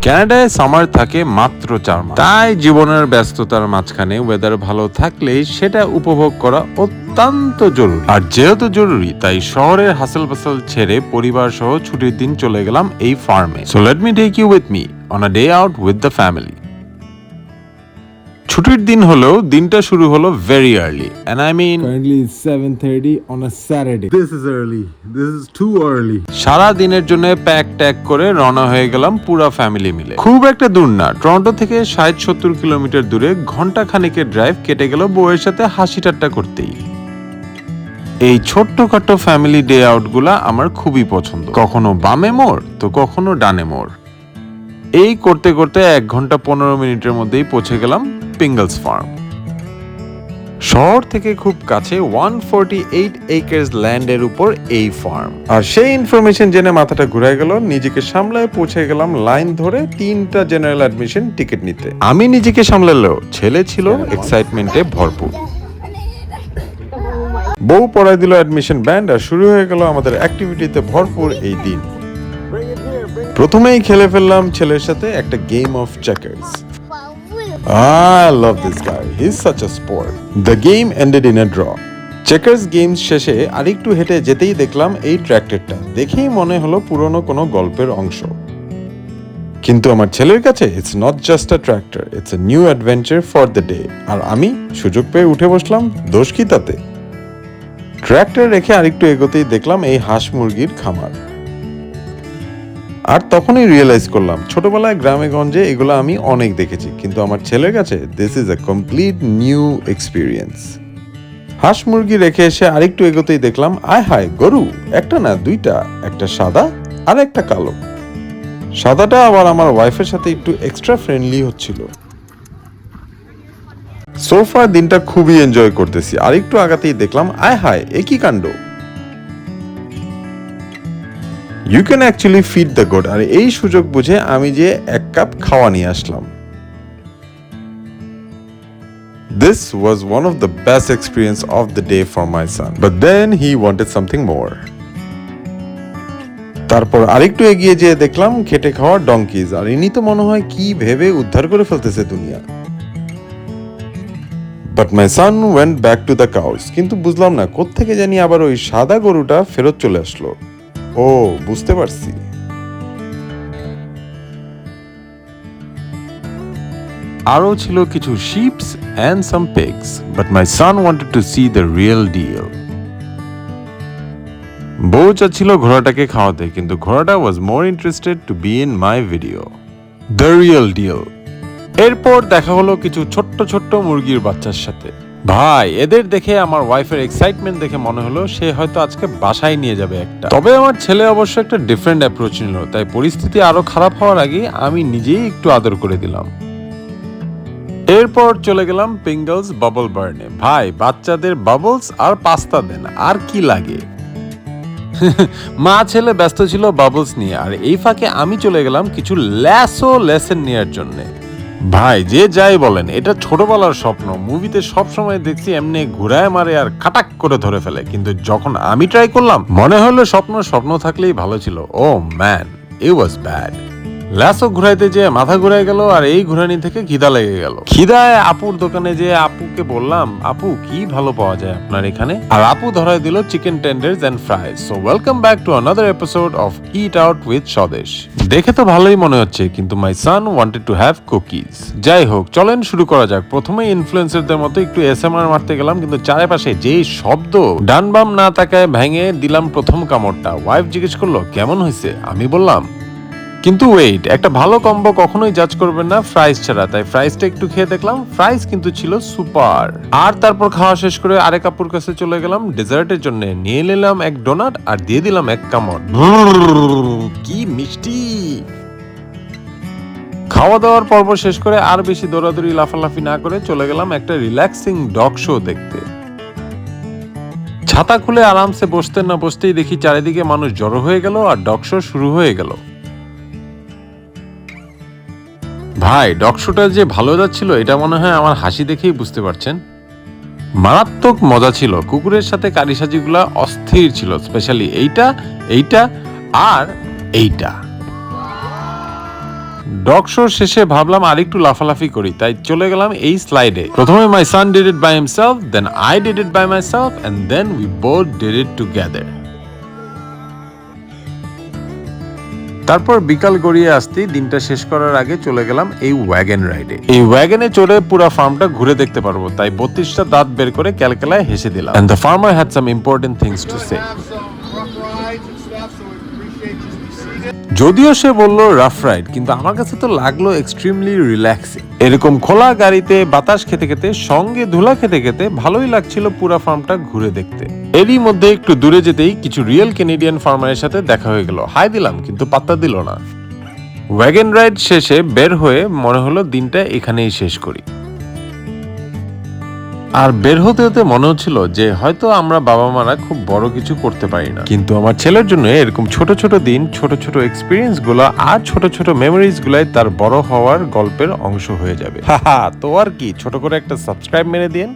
কানাডায় সামার থাকে মাত্র 4 মাস, তাই জীবনের ব্যস্ততার মাঝখানে ওয়েদার ভালো থাকলেই সেটা উপভোগ করা অত্যন্ত জরুরি। আর যেহেতু জরুরি তাই শহরের হাসেল বাসেল ছেড়ে পরিবার সহ ছুটির দিন চলে গেলাম এই ফার্মে। So let me take you with me on a day out with the family. ছুটির দিন হলেও দিনটা শুরু হলো very early, and I mean Currently it's 7:30 on a Saturday. This is early. This is too early. সারা দিনের জন্য pack tag করে রওনা হয়ে গেলাম পুরো ফ্যামিলি মিলে। খুব একটা দূর না, টরন্টো থেকে 60-70 কিলোমিটার দূরে ঘন্টা খানেকের ড্রাইভ কেটে গেল বউয়ের সাথে হাসি ঠাট্টা করতেই। এই ছোট্টখাটো ফ্যামিলি ডে আউট গুলা আমার খুবই পছন্দ, কখনো বামে মোড় তো কখনো ডানে মোড়। এই করতে করতে 1 ঘন্টা 15 মিনিটের মধ্যেই পৌঁছে গেলাম পিঙ্গলস ফার্ম। শহর থেকে খুব কাছে 148 একর্স ল্যান্ডের উপর এই ফার্ম। আর সেই ইনফরমেশন জেনে মাথাটা ঘুরে গেল, নিজেকে সামলায় পৌঁছে গেলাম লাইন ধরে 3টা জেনারেল অ্যাডমিশন টিকিট নিতে। আমি নিজেকে সামলালেও ছেলে ছিল এক্সাইটমেন্টে ভরপুর। বউ পড়ায় দিল অ্যাডমিশন ব্যান্ড আর শুরু হয়ে গেল আমাদের অ্যাক্টিভিটিতে ভরপুর এই দিন। প্রথমেই খেলে ফেললাম ছেলের সাথে একটা game of checkers. I love this guy. He's such a sport. The game ended in a draw. Checkers games শেষে আরেকটু হেঁটে যেতেই দেখলাম এই ট্র্যাক্টরটা। দেখেই মনে হলো পুরনো কোনো গল্পের অংশ। কিন্তু আমার ছেলের কাছে it's not just a tractor, it's a new adventure for the day. আর আমি সুযোগ পেয়ে উঠে বসলাম, দোষ কি তাতে? ট্র্যাক্টর রেখে আরেকটু এগোতেই দেখলাম এই হাঁস মুরগির খামার। আর তখনই রিয়েলাইজ করলাম ছোটবেলায় গ্রামে গঞ্জে এগুলো আমি অনেক দেখেছি, কিন্তু আমার ছেলের কাছে this is a complete new experience. হাঁস মুরগি রেখে এসে আরেকটু এগোতেই দেখলাম আয় হায় গরু, একটা না 2টা, একটা সাদা আর একটা কালো। সাদাটা আবার আমার ওয়াইফের সাথে একটু এক্সট্রা ফ্রেন্ডলি হচ্ছিল। সোফা দিনটা খুবই এনজয় করতেছি, আরেকটু আগাতেই দেখলাম আয় হায় একই কাণ্ড। You can actually feed the goat. আর এই সুযোগ বুঝে আমি যে 1 কাপ খাওয়া নিয়ে আসলাম। This was one of the best experience of the day for my son. But then he wanted something more. তারপর আরেকটু এগিয়ে যেয়ে দেখলাম খেটে খাওয়া ডঙ্কিজ। আর ইনি তো মনে হয় কি ভেবে উদ্ধার করে ফেলতেছে দুনিয়া। But my son went back to the cows. কিন্তু বুঝলাম না কোত্থেকে জানি আবার ওই সাদা গরুটা ফেরত চলে আসলো। ও বুঝতে পারছি, আরো ছিল কিছু sheeps and some pigs, but my son wanted to see the real deal. বউ চাচ্ছিল ঘোড়াটাকে খাওয়াতে, কিন্তু ঘোড়াটা was more interested to be in my video. The real deal. এরপর দেখা হলো কিছু ছোট্ট ছোট্ট মুরগির বাচ্চার সাথে। ভাই এদের দেখে আমার ওয়াইফের এক্সাইটমেন্ট দেখে মনে হলো সে হয়তো আজকে বাসায় নিয়ে যাবে একটা। তবে আমার ছেলে অবশ্য একটা ডিফারেন্ট অ্যাপ্রোচ নিল, তাই পরিস্থিতি আরো খারাপ হওয়ার আগে আমি নিজেই একটু আদর করে দিলাম। এরপর চলে গেলাম পিঙ্গলস বাবল বার্নে। ভাই বাচ্চাদের বাবলস আর পাস্তা দেন, আর কি লাগে। মা ছেলে ব্যস্ত ছিল বাবলস নিয়ে, আর এই ফাঁকে আমি চলে গেলাম কিছু লেসন নেওয়ার জন্য। ভাই যে যাই বলেন এটা ছোটবেলার স্বপ্ন, মুভিতে সব সময় দেখছি এমনি ঘুরায় মারে আর খাটাক করে ধরে ফেলে, কিন্তু যখন আমি ট্রাই করলাম মনে হলো স্বপ্ন থাকলেই ভালো ছিল। Oh man, it was bad. Lasso ঘুরাইতে যে মাথা ঘুরাই গেল, আর এই ঘুরানি থেকে খিদা লেগে গেল। খিদায় আপুর দোকানে যে আপুকে বললাম, আপু কি ভালো পাওয়া যায় আপনার এখানে? আর আপু ধরাই দিল chicken tenders and fries. So welcome back to another episode of eat out with Swadesh. দেখে তো ভালোই মনে হচ্ছে, কিন্তু my son wanted to have cookies. যাই হোক চলেন শুরু করা যাক। প্রথমেই ইনফ্লুয়েন্সারদের মতো একটু এসএমআর মারতে গেলাম, কিন্তু চারিপাশে যেই শব্দ, ডান বাম না তাকায় ভেঙে দিলাম প্রথম কামড়টা। ওয়াইফ জিজ্ঞেস করলো কেমন হয়েছে, আমি বললাম কিন্তু ওয়েট, একটা ভালো কম্বো কখনোই জাজ করবেন না ফ্রাইজ ছাড়া। তাই ফ্রাইজটা একটু খেয়ে দেখলাম, ফ্রাইজ কিন্তু ছিল সুপার। আর তারপর খাওয়া শেষ করে আরেক আপুর কাছে চলে গেলাম ডেজার্টের জন্য। নিয়ে নিলাম 1 ডোনাট আর দিয়ে দিলাম 1 কামড়। কি মিষ্টি! খাওয়া দাওয়ার পর্ব শেষ করে আর বেশি দৌড়াদৌড়ি লাফালাফি না করে চলে গেলাম একটা রিল্যাক্সিং ডগ শো দেখতে। ছাতা খুলে আরামসে বসতে না বসতেই দেখি চারিদিকে মানুষ জড়ো হয়ে গেল আর ডগ শো শুরু হয়ে গেল। ভাই ডগ শোটা যে ভালো যাচ্ছিল এটা মনে হয় আমার হাসি দেখেই বুঝতে পারছেন। মারাত্মক মজা ছিল। কুকুরের সাথে কারিসাজিগুলা অস্থির ছিল, স্পেশালি এইটা আর এইটা। ডগ শো শেষে ভাবলাম আরেকটু লাফালাফি করি, তাই চলে গেলাম এই স্লাইডে। প্রথমে my son did it by himself, then I did it by myself, and then we both did it together. তারপর বিকাল গড়িয়ে আসতেই দিনটা শেষ করার আগে চলে গেলাম এই ওয়াগন রাইডে। এই ওয়াগনে চড়ে পুরো ফার্মটা ঘুরে দেখতে পারবো, তাই 32টা দাঁত বের করে ক্যালকেলায় হেসে দিলাম। And the farmer had some important things to say. যদিও সে বললো রাফ রাইড, কিন্তু আমার কাছে তো লাগলো এক্সট্রিমলি রিল্যাক্সিং। এরকম খোলা গাড়িতে বাতাস খেতে খেতে, সঙ্গে ধুলা খেতে খেতে ভালোই লাগছিল পুরো ফার্মটা ঘুরে দেখতে। এরই মধ্যে একটু দূরে যেতেই কিছু রিয়েল কেনেডিয়ান ফার্মারের সাথে দেখা হয়ে গেল। হাই দিলাম, কিন্তু পাত্তা দিল না। ওয়াগন রাইড শেষে বের হয়ে মনে হলো দিনটা এখানেই শেষ করি। আর বের হতে হতে মনে হচ্ছিল যে হয়তো আমরা বাবা মারা খুব বড় কিছু করতে পারি না, কিন্তু আমার ছেলের জন্য এরকম ছোট ছোট দিন, ছোট ছোট এক্সপিরিয়েন্স গুলো আর ছোট ছোট মেমোরিজ গুলাই তার বড় হওয়ার গল্পের অংশ হয়ে যাবে। তো আর কি, ছোট করে একটা সাবস্ক্রাইব মেরে দিন।